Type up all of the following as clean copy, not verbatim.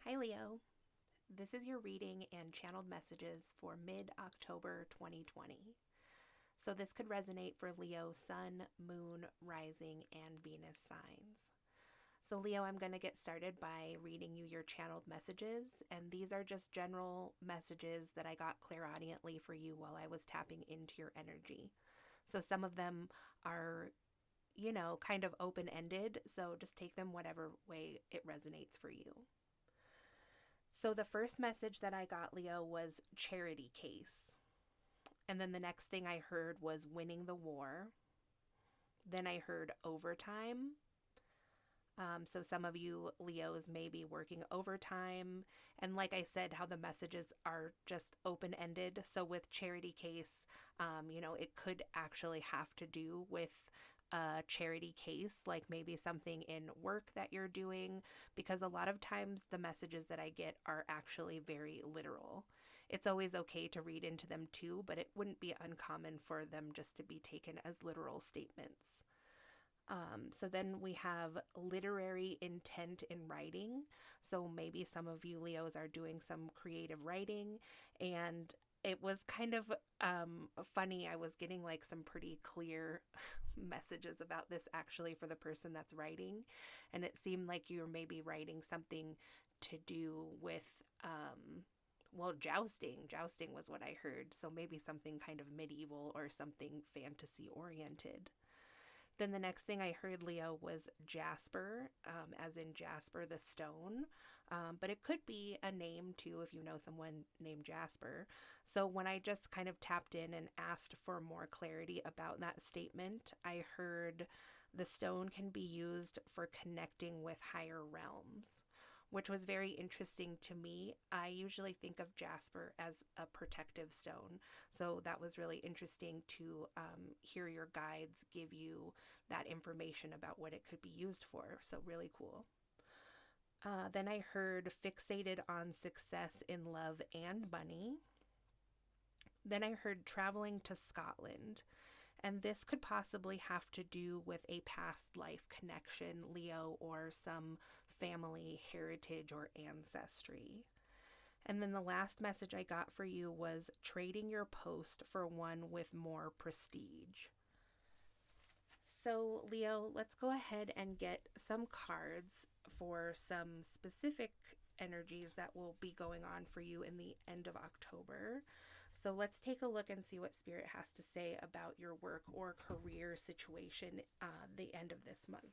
Hi, Leo. This is your reading and channeled messages for mid October 2020. So, this could resonate for Leo, Sun, Moon, Rising, and Venus signs. So, Leo, I'm going to get started by reading you your channeled messages, and these are just general messages that I got clairaudiently for you while I was tapping into your energy. So, some of them are, kind of open ended, so just take them whatever way it resonates for you. So the first message that I got, Leo, was charity case. And then the next thing I heard was winning the war. Then I heard overtime. So some of you Leos may be working overtime. And like I said, how the messages are just open ended. So with charity case, it could actually have to do with a charity case, like maybe something in work that you're doing, because a lot of times the messages that I get are actually very literal. It's always okay to read into them too, but it wouldn't be uncommon for them just to be taken as literal statements. So then we have literary intent in writing. So maybe some of you Leos are doing some creative writing, and it was kind of funny. I was getting like some pretty clear messages about this actually for the person that's writing, and it seemed like you were maybe writing something to do with jousting. Jousting was what I heard. So maybe something kind of medieval or something fantasy oriented. Then the next thing I heard, Leo, was Jasper, as in Jasper the stone. But it could be a name too if you know someone named Jasper. So when I just kind of tapped in and asked for more clarity about that statement, I heard the stone can be used for connecting with higher realms, which was very interesting to me. I usually think of Jasper as a protective stone. So that was really interesting to hear your guides give you that information about what it could be used for. So, really cool. Then I heard fixated on success in love and money. Then I heard traveling to Scotland. And this could possibly have to do with a past life connection, Leo, or some family heritage or ancestry. And then the last message I got for you was trading your post for one with more prestige. So, Leo, let's go ahead and get some cards for some specific energies that will be going on for you in the end of October. So let's take a look and see what Spirit has to say about your work or career situation the end of this month.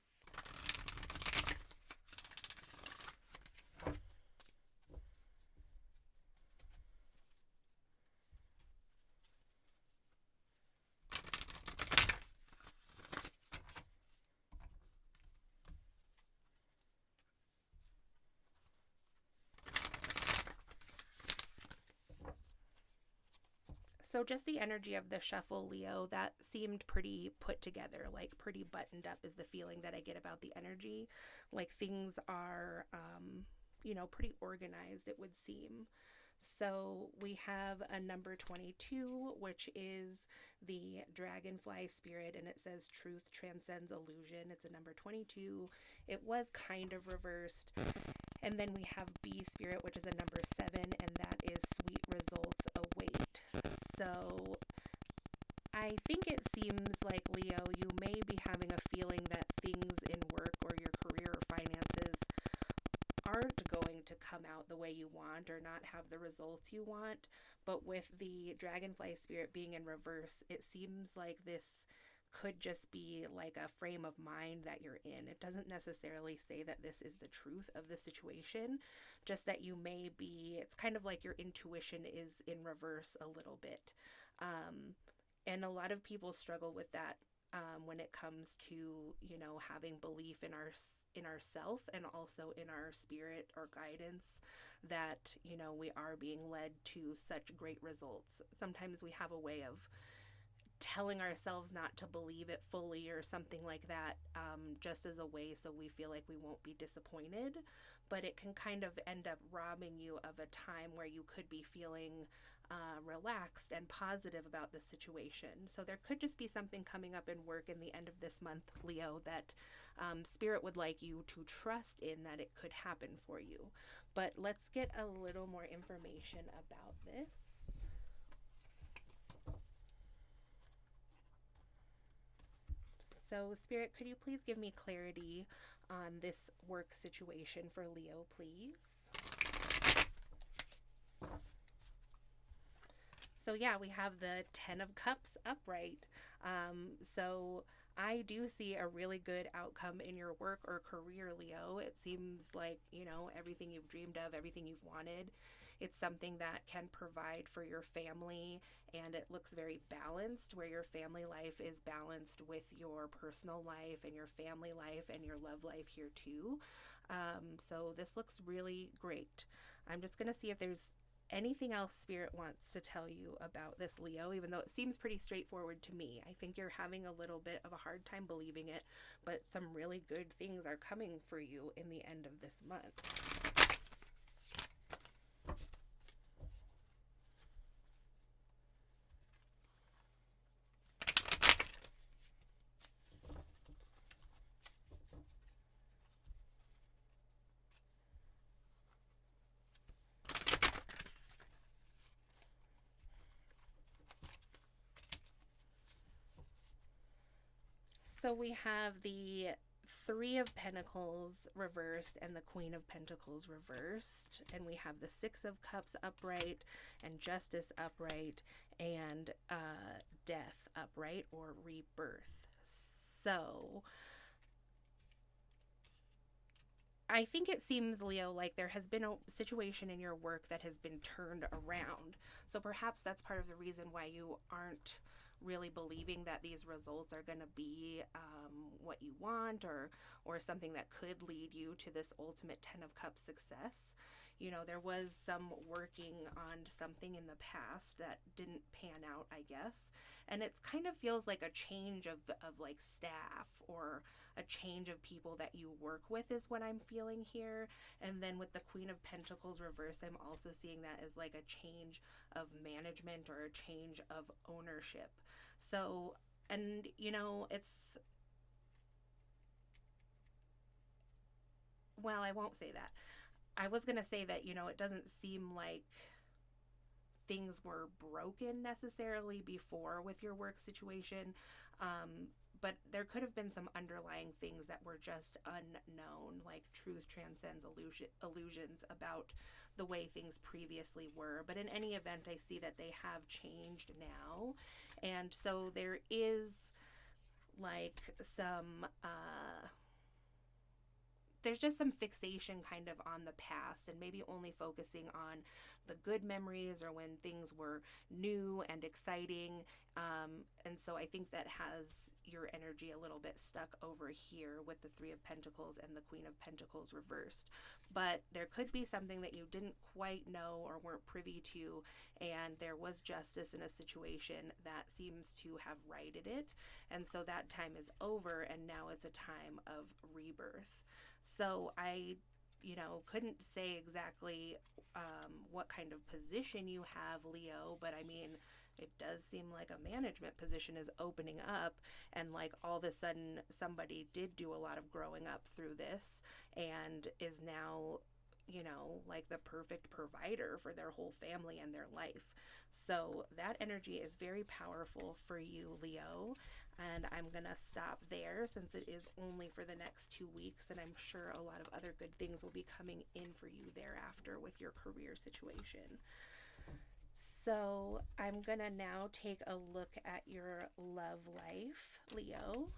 So just the energy of the shuffle, Leo, that seemed pretty put together, like pretty buttoned up is the feeling that I get about the energy. Like things are, pretty organized, it would seem. So we have a number 22, which is the dragonfly spirit, and it says truth transcends illusion. It's a number 22. It was kind of reversed. And then we have B spirit, which is a number 7, and that is sweet results await. So I think it seems like, Leo, you may be having a feeling that things in work or your career or finances aren't going to come out the way you want or not have the results you want. But with the dragonfly spirit being in reverse, it seems like this could just be like a frame of mind that you're in. It doesn't necessarily say that this is the truth of the situation, just that you may be, it's kind of like your intuition is in reverse a little bit. And a lot of people struggle with that when it comes to, having belief in ourself and also in our spirit or guidance that, we are being led to such great results. Sometimes we have a way of telling ourselves not to believe it fully or something like that, just as a way so we feel like we won't be disappointed. But it can kind of end up robbing you of a time where you could be feeling relaxed and positive about the situation. So there could just be something coming up in work in the end of this month, Leo, that Spirit would like you to trust in that it could happen for you. But let's get a little more information about this. So, Spirit, could you please give me clarity on this work situation for Leo, please? So yeah, we have the 10 of Cups upright. So I do see a really good outcome in your work or career, Leo. It seems like, everything you've dreamed of, everything you've wanted. It's something that can provide for your family, and it looks very balanced, where your family life is balanced with your personal life and your family life and your love life here too. So this looks really great. I'm just going to see if there's anything else Spirit wants to tell you about this, Leo, even though it seems pretty straightforward to me. I think you're having a little bit of a hard time believing it, but some really good things are coming for you in the end of this month. So we have the Three of Pentacles reversed and the Queen of Pentacles reversed. And we have the Six of Cups upright and Justice upright and Death upright, or rebirth. So I think it seems, Leo, like there has been a situation in your work that has been turned around. So perhaps that's part of the reason why you aren't really believing that these results are going to be what you want, or something that could lead you to this ultimate 10 of Cups success. There was some working on something in the past that didn't pan out, I guess. And it kind of feels like a change of like staff, or a change of people that you work with is what I'm feeling here. And then with the Queen of Pentacles reverse, I'm also seeing that as like a change of management or a change of ownership. So, and it's, well, I won't say that. I was going to say that, it doesn't seem like things were broken necessarily before with your work situation, but there could have been some underlying things that were just unknown, like truth transcends illusions about the way things previously were. But in any event, I see that they have changed now. And so there is like some there's just some fixation kind of on the past, and maybe only focusing on the good memories or when things were new and exciting. And so I think that has your energy a little bit stuck over here with the Three of Pentacles and the Queen of Pentacles reversed. But there could be something that you didn't quite know or weren't privy to, and there was justice in a situation that seems to have righted it. And so that time is over, and now it's a time of rebirth. So I, couldn't say exactly what kind of position you have, Leo, but I mean, it does seem like a management position is opening up, and like all of a sudden somebody did do a lot of growing up through this and is now, like the perfect provider for their whole family and their life. So that energy is very powerful for you, Leo. And I'm going to stop there since it is only for the next 2 weeks. And I'm sure a lot of other good things will be coming in for you thereafter with your career situation. So I'm going to now take a look at your love life, Leo.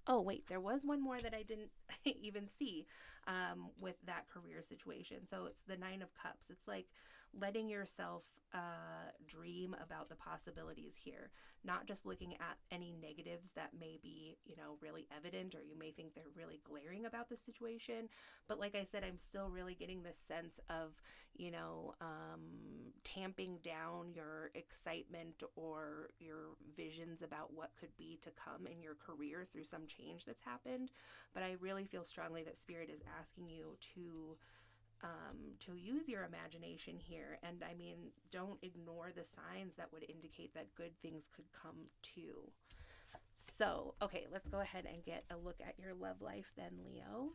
Oh, wait, there was one more that I didn't even see with that career situation. So it's the Nine of Cups. It's like letting yourself dream about the possibilities here, not just looking at any negatives that may be, really evident, or you may think they're really glaring about the situation. But like I said, I'm still really getting this sense of, tamping down your excitement or your visions about what could be to come in your career through some change that's happened. But I really feel strongly that Spirit is asking you to use your imagination here. And I mean, don't ignore the signs that would indicate that good things could come too. So, okay, let's go ahead and get a look at your love life then, Leo.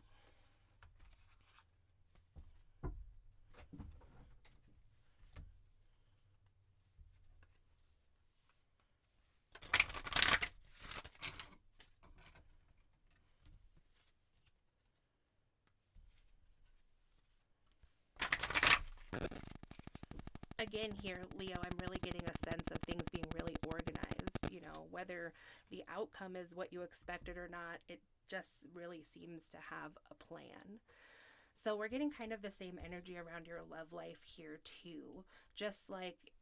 Again, here, Leo, I'm really getting a sense of things being really organized. Whether the outcome is what you expected or not, it just really seems to have a plan. So we're getting kind of the same energy around your love life here too. Just like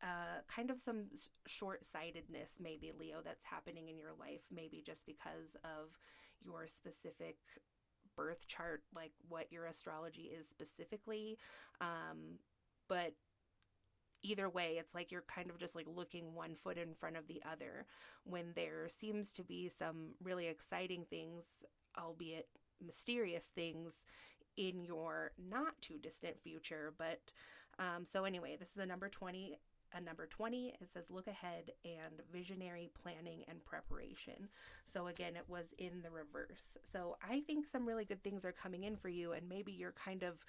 kind of some short-sightedness maybe, Leo, that's happening in your life, maybe just because of your specific birth chart, like what your astrology is specifically. But either way, it's like you're kind of just like looking one foot in front of the other when there seems to be some really exciting things, albeit mysterious things, in your not too distant future. But so anyway, this is a number 20. A number 20, it says look ahead and visionary planning and preparation. So again, it was in the reverse. So I think some really good things are coming in for you, and maybe you're kind of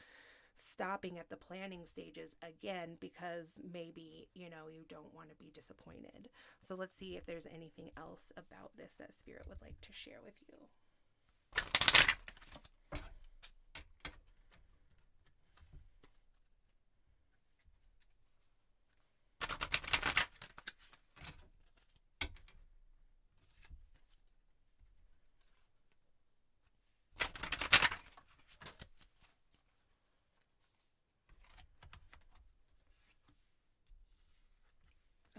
stopping at the planning stages again because maybe, you don't want to be disappointed. So let's see if there's anything else about this that Spirit would like to share with you.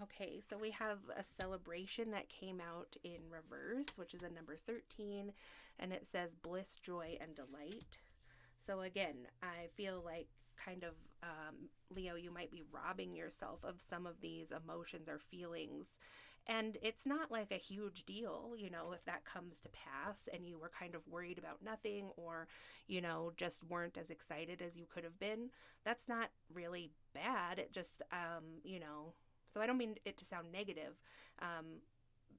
Okay, so we have a celebration that came out in reverse, which is a number 13, and it says bliss, joy, and delight. So again, I feel like kind of, Leo, you might be robbing yourself of some of these emotions or feelings. And it's not like a huge deal, if that comes to pass and you were kind of worried about nothing, or, just weren't as excited as you could have been. That's not really bad. It just, so I don't mean it to sound negative.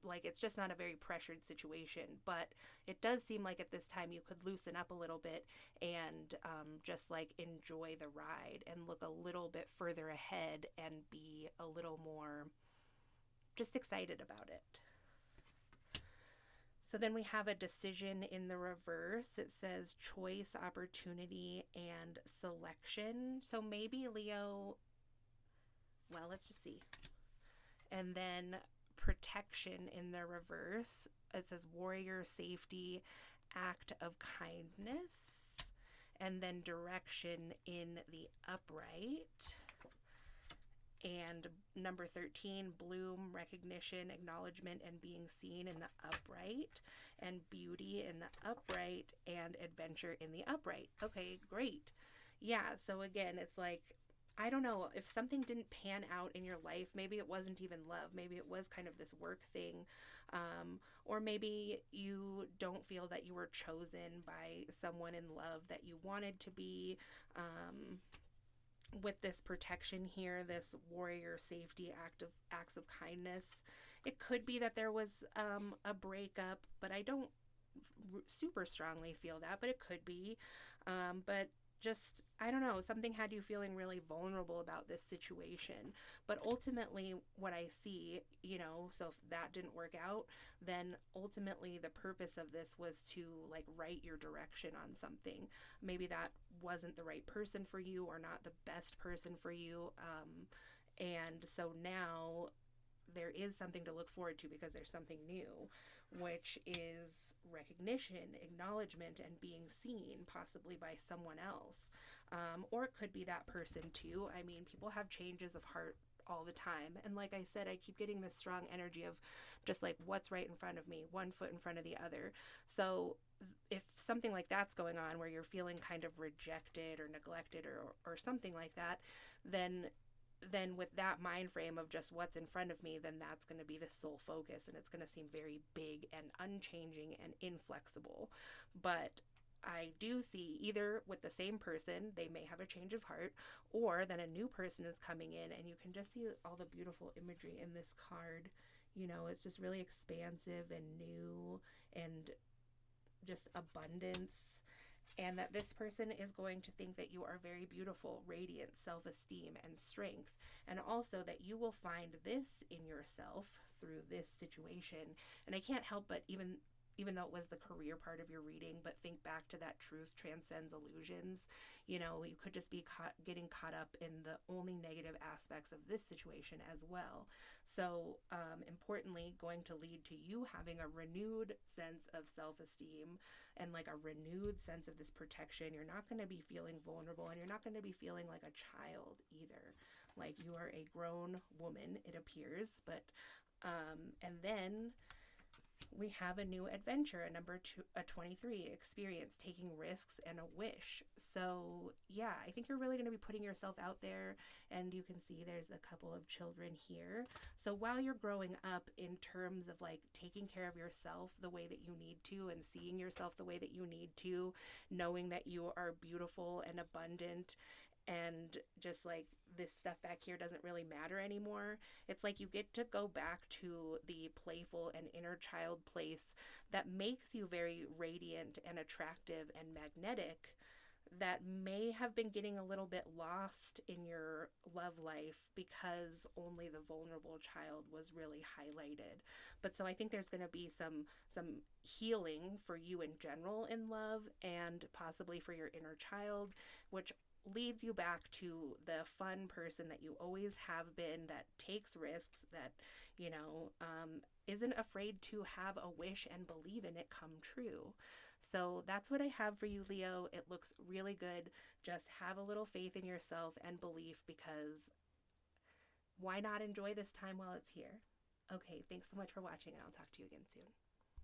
Like it's just not a very pressured situation, but it does seem like at this time you could loosen up a little bit and just like enjoy the ride and look a little bit further ahead and be a little more just excited about it. So then we have a decision in the reverse. It says choice, opportunity, and selection. So maybe Leo, well, let's just see. And then protection in the reverse. It says warrior, safety, act of kindness. And then direction in the upright. And number 13, bloom, recognition, acknowledgement, and being seen in the upright. And beauty in the upright, and adventure in the upright. Okay, great. Yeah, so again, it's like, I don't know, if something didn't pan out in your life, maybe it wasn't even love, maybe it was kind of this work thing, or maybe you don't feel that you were chosen by someone in love that you wanted to be, with this protection here, this warrior safety acts of kindness. It could be that there was a breakup, but I don't super strongly feel that, but it could be. But just, I don't know, something had you feeling really vulnerable about this situation. But ultimately, what I see, so if that didn't work out, then ultimately the purpose of this was to like write your direction on something. Maybe that wasn't the right person for you or not the best person for you. And so now there is something to look forward to because there's something new, which is recognition, acknowledgement, and being seen, possibly by someone else. or it could be that person too. I mean, people have changes of heart all the time. And like I said, I keep getting this strong energy of just like what's right in front of me, one foot in front of the other. So if something like that's going on where you're feeling kind of rejected or neglected or something like that, then with that mind frame of just what's in front of me, then that's going to be the sole focus, and it's going to seem very big and unchanging and inflexible. But I do see either with the same person, they may have a change of heart, or then a new person is coming in, and you can just see all the beautiful imagery in this card. You know, it's just really expansive and new and just abundance, and that this person is going to think that you are very beautiful, radiant, self-esteem, and strength, and also that you will find this in yourself through this situation. And I can't help but even though it was the career part of your reading, but think back to that truth transcends illusions. You know, you could just be getting caught up in the only negative aspects of this situation as well. So importantly, going to lead to you having a renewed sense of self-esteem and like a renewed sense of this protection. You're not going to be feeling vulnerable, and you're not going to be feeling like a child either. Like you are a grown woman, it appears. But and then we have a new adventure, a number 23, experience, taking risks, and a wish. So yeah, I think you're really going to be putting yourself out there, and you can see there's a couple of children here. So while you're growing up, in terms of like taking care of yourself the way that you need to, and seeing yourself the way that you need to, knowing that you are beautiful and abundant, and just like this stuff back here doesn't really matter anymore. It's like you get to go back to the playful and inner child place that makes you very radiant and attractive and magnetic, that may have been getting a little bit lost in your love life because only the vulnerable child was really highlighted. But so I think there's going to be some healing for you in general in love, and possibly for your inner child, which leads you back to the fun person that you always have been, that takes risks, that, you know, isn't afraid to have a wish and believe in it come true. So that's what I have for you, Leo. It looks really good. Just have a little faith in yourself and belief, because why not enjoy this time while it's here? Okay, thanks so much for watching, and I'll talk to you again soon.